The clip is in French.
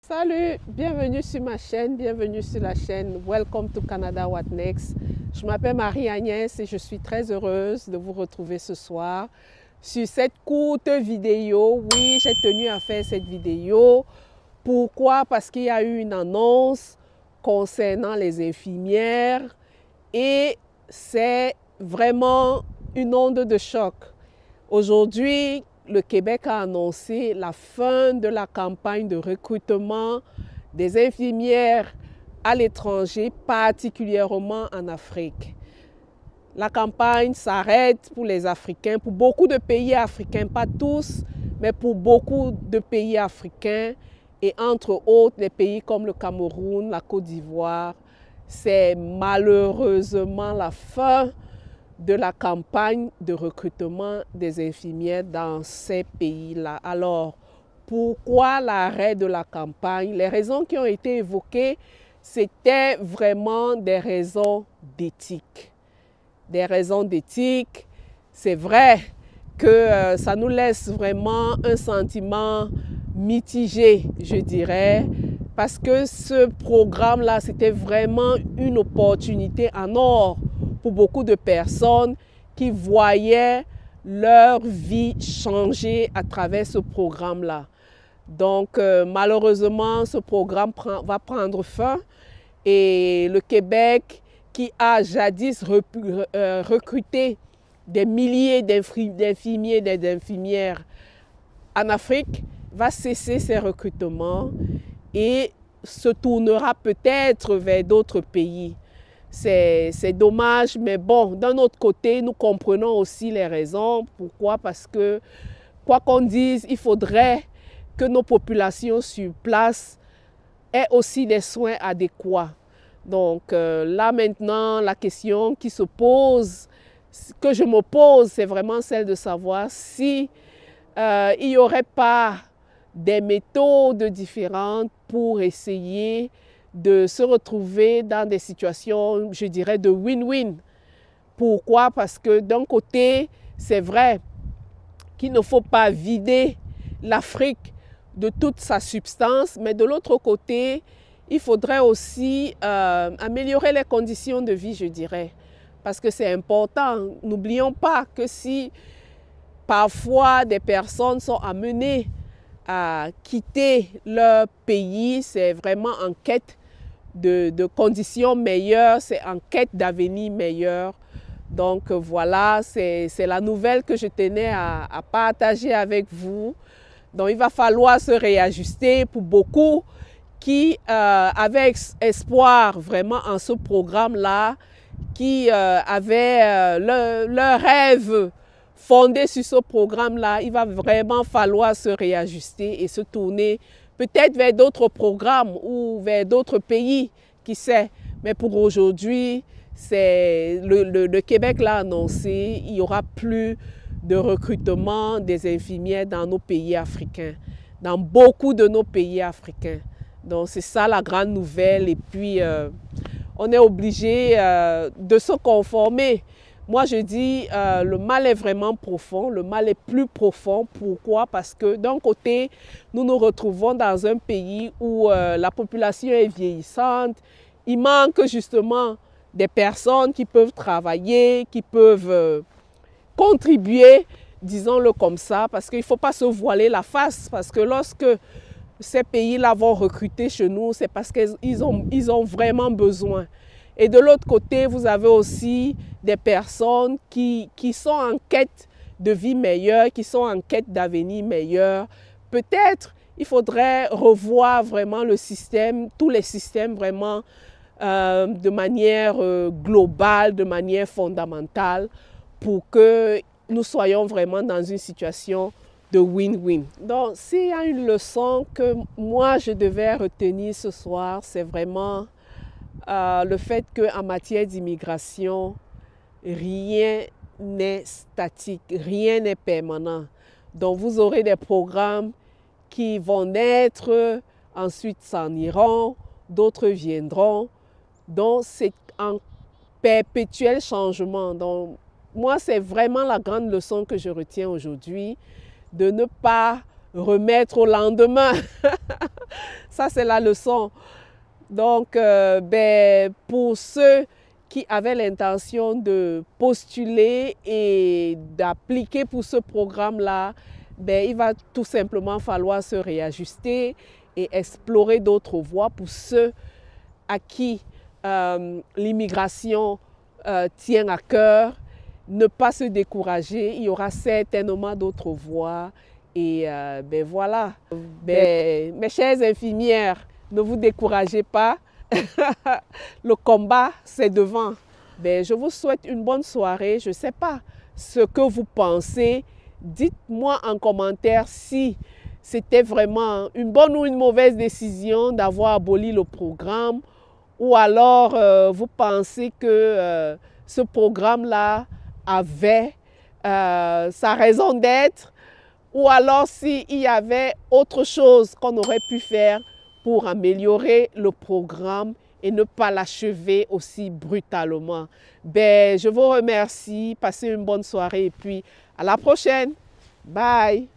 Salut, bienvenue sur ma chaîne, bienvenue sur la chaîne Welcome to Canada What Next. Je m'appelle Marie-Agnès et je suis très heureuse de vous retrouver ce soir sur cette courte vidéo. Oui, j'ai tenu à faire cette vidéo. Pourquoi? Parce qu'il y a eu une annonce concernant les infirmières et c'est vraiment une onde de choc. Aujourd'hui, le Québec a annoncé la fin de la campagne de recrutement des infirmières à l'étranger, particulièrement en Afrique. La campagne s'arrête pour les Africains, pour beaucoup de pays africains, pas tous, mais pour beaucoup de pays africains et entre autres les pays comme le Cameroun, la Côte d'Ivoire. C'est malheureusement la fin de la campagne de recrutement des infirmières dans ces pays-là. Alors, pourquoi l'arrêt de la campagne? Les raisons qui ont été évoquées, c'était vraiment des raisons d'éthique. Des raisons d'éthique, c'est vrai que ça nous laisse vraiment un sentiment mitigé, je dirais, parce que ce programme-là, c'était vraiment une opportunité en or pour beaucoup de personnes qui voyaient leur vie changer à travers ce programme-là. Donc, malheureusement, ce programme va prendre fin et le Québec, qui a jadis recruté des milliers d'infirmiers et d'infirmières en Afrique, va cesser ses recrutements et se tournera peut-être vers d'autres pays. C'est dommage, mais bon, d'un autre côté, nous comprenons aussi les raisons. Pourquoi? Parce que, quoi qu'on dise, il faudrait que nos populations sur place aient aussi des soins adéquats. Donc là maintenant, la question qui se pose, que je me pose, c'est vraiment celle de savoir si il n'y aurait pas des méthodes différentes pour essayer de se retrouver dans des situations, je dirais, de win-win. Pourquoi? Parce que d'un côté, c'est vrai qu'il ne faut pas vider l'Afrique de toute sa substance, mais de l'autre côté, il faudrait aussi améliorer les conditions de vie, je dirais, parce que c'est important. N'oublions pas que si parfois des personnes sont amenées à quitter leur pays, c'est vraiment en quête de conditions meilleures, c'est en quête d'avenir meilleur. Donc voilà, c'est la nouvelle que je tenais à partager avec vous. Donc il va falloir se réajuster pour beaucoup qui avaient espoir vraiment en ce programme-là, qui avaient leur rêve fondé sur ce programme-là. Il va vraiment falloir se réajuster et se tourner peut-être vers d'autres programmes ou vers d'autres pays, qui sait. Mais pour aujourd'hui, le Québec l'a annoncé, il n'y aura plus de recrutement des infirmières dans nos pays africains, dans beaucoup de nos pays africains. Donc c'est ça la grande nouvelle et puis on est obligé de se conformer. Moi je dis le mal est vraiment profond, le mal est plus profond. Pourquoi? Parce que d'un côté, nous nous retrouvons dans un pays où la population est vieillissante, il manque justement des personnes qui peuvent travailler, qui peuvent contribuer, disons-le comme ça, parce qu'il ne faut pas se voiler la face, parce que lorsque ces pays-là vont recruter chez nous, c'est parce qu'ils ont vraiment besoin. Et de l'autre côté, vous avez aussi des personnes qui sont en quête de vie meilleure, qui sont en quête d'avenir meilleur. Peut-être il faudrait revoir vraiment le système, tous les systèmes vraiment de manière globale, de manière fondamentale, pour que nous soyons vraiment dans une situation de win-win. Donc, s'il y a une leçon que moi je devais retenir ce soir, c'est vraiment le fait qu'en matière d'immigration, rien n'est statique, rien n'est permanent. Donc, vous aurez des programmes qui vont naître, ensuite s'en iront, d'autres viendront. Donc, c'est en perpétuel changement. Donc, moi, c'est vraiment la grande leçon que je retiens aujourd'hui, de ne pas remettre au lendemain Ça, c'est la leçon. Donc, pour ceux qui avaient l'intention de postuler et d'appliquer pour ce programme-là, il va tout simplement falloir se réajuster et explorer d'autres voies pour ceux à qui l'immigration tient à cœur. Ne pas se décourager, il y aura certainement d'autres voies. Et voilà, mes chères infirmières, ne vous découragez pas, le combat c'est devant. Je vous souhaite une bonne soirée, je ne sais pas ce que vous pensez. Dites-moi en commentaire si c'était vraiment une bonne ou une mauvaise décision d'avoir aboli le programme, ou alors vous pensez que ce programme-là avait sa raison d'être, ou alors s'il y avait autre chose qu'on aurait pu faire pour améliorer le programme et ne pas l'achever aussi brutalement. Je vous remercie, passez une bonne soirée et puis à la prochaine. Bye!